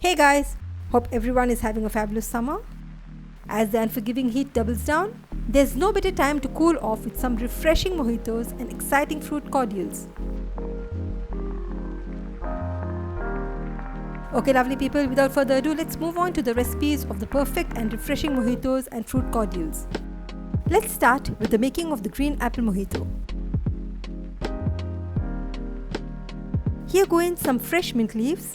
Hey guys, hope everyone is having a fabulous summer. As the unforgiving heat doubles down, there's no better time to cool off with some refreshing mojitos and exciting fruit cordials. Okay lovely people, without further ado, let's move on to the recipes of the perfect and refreshing mojitos and fruit cordials. Let's start with the making of the green apple mojito. Here go in some fresh mint leaves,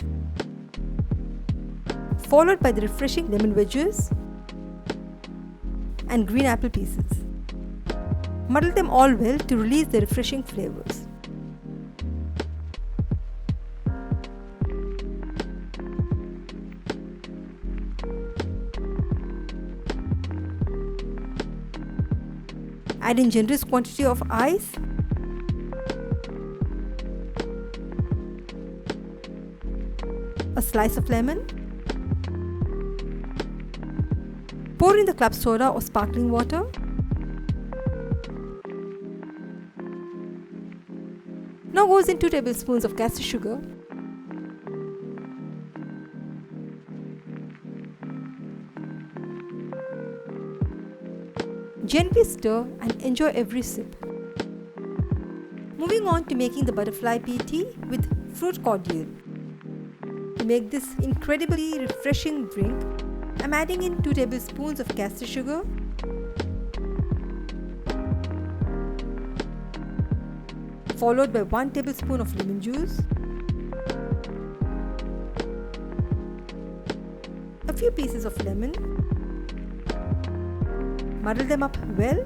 followed by the refreshing lemon wedges and green apple pieces. Muddle them all well to release the refreshing flavors. Add in generous quantity of ice, a slice of lemon, pour in the club soda or sparkling water, now goes in 2 tablespoons of caster sugar, gently stir and enjoy every sip. Moving on to making the butterfly pea tea with fruit cordial. To make this incredibly refreshing drink, I'm adding in 2 tablespoons of caster sugar, followed by 1 tablespoon of lemon juice, a few pieces of lemon. Muddle them up well.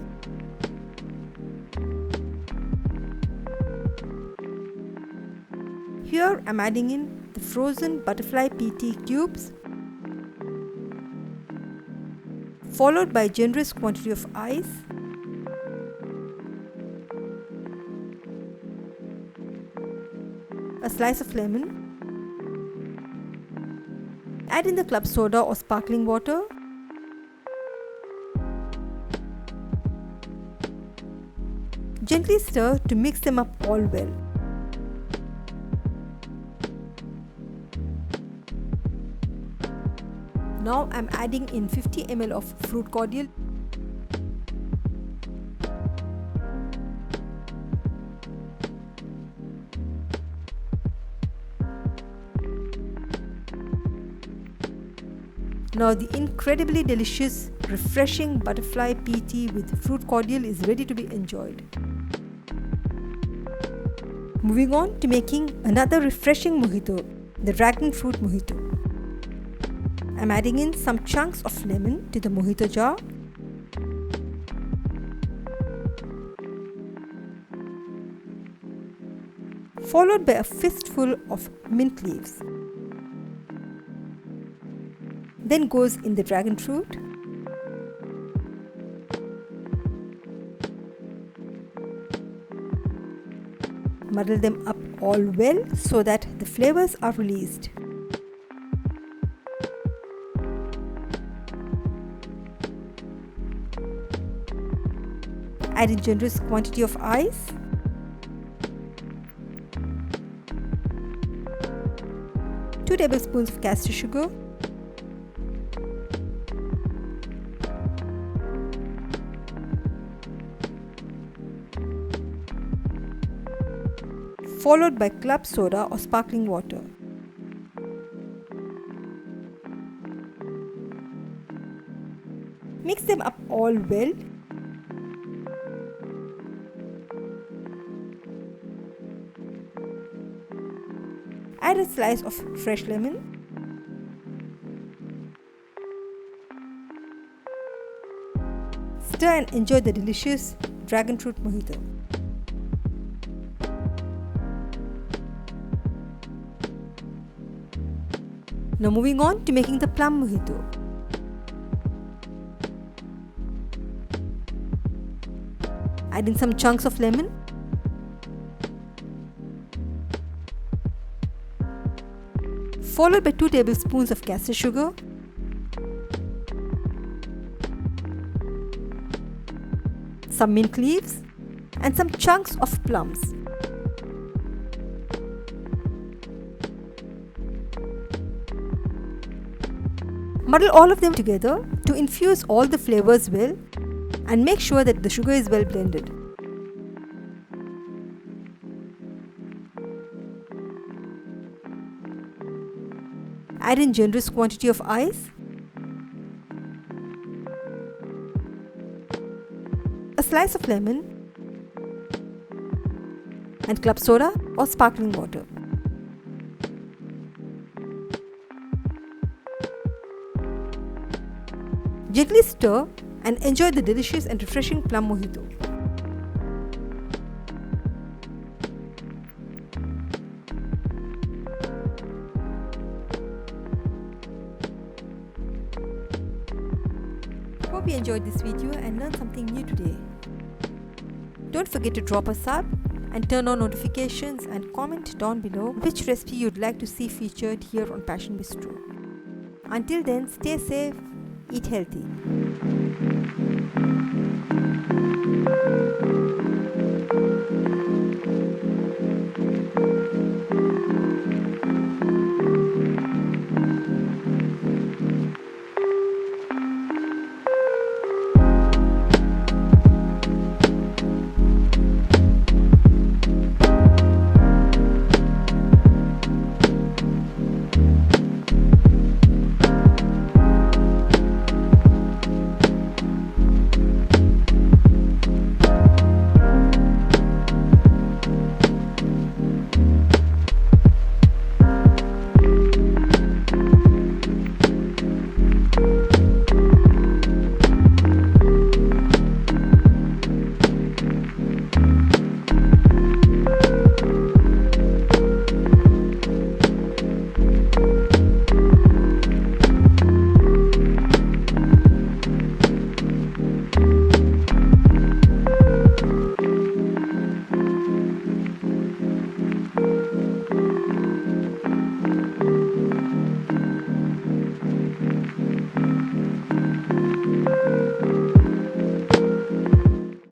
Here I'm adding in the frozen butterfly pea tea cubes, followed by a generous quantity of ice, a slice of lemon, add in the club soda or sparkling water, gently stir to mix them up all well. Now I'm adding in 50 ml of fruit cordial, now the incredibly delicious, refreshing butterfly pea tea with fruit cordial is ready to be enjoyed. Moving on to making another refreshing mojito, the dragon fruit mojito. I'm adding in some chunks of lemon to the mojito jar, followed by a fistful of mint leaves. Then goes in the dragon fruit, muddle them up all well so that the flavors are released. Add a generous quantity of ice, two tablespoons of caster sugar, followed by club soda or sparkling water. Mix them up all well. Add a slice of fresh lemon, stir and enjoy the delicious dragon fruit mojito. Now moving on to making the plum mojito. Add in some chunks of lemon, followed by 2 tablespoons of caster sugar, some mint leaves and some chunks of plums. Muddle all of them together to infuse all the flavors well and make sure that the sugar is well blended. Add in generous quantity of ice, a slice of lemon, and club soda or sparkling water. Gently stir and enjoy the delicious and refreshing plum mojito. Hope you enjoyed this video and learned something new today. Don't forget to drop a sub and turn on notifications and comment down below which recipe you'd like to see featured here on Passion Bistro. Until then, stay safe, eat healthy.